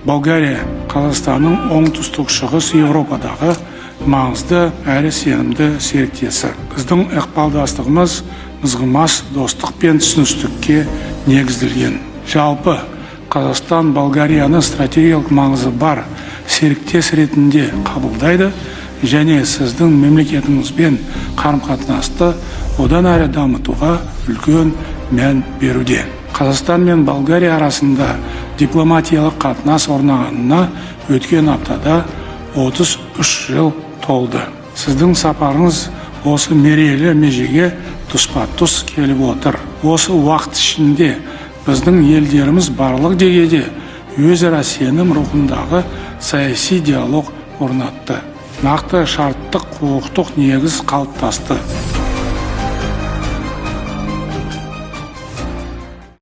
Болгария Қазақстанның оңтүстік-шығыс Еуропадағы маңызды әрі сенімді серіктесі. Біздің ықпалдастығымыз мызғымас достық пен түсіністікке негізделген. Жалпы Қазақстан Болгарияны стратегиялық маңызы бар серіктес ретінде қабылдайды және сіздің мемлекетіңізбен қарым-қатынасты одан әрі дамытуға үлкен мән беруде. Қазақстан мен Болгария арасында дипломатиялық қатынас орнағанына өткен аптада 33 жыл толды. Сіздің сапарыңыз осы мерейлі межеге тұспа-тұс келіп отыр. Осы уақыт ішінде біздің елдеріміз барлық деңгейде өзара сенім рухындағы саяси диалог орнатты. Нақты шарттық құқықтық негіз қалыптасты.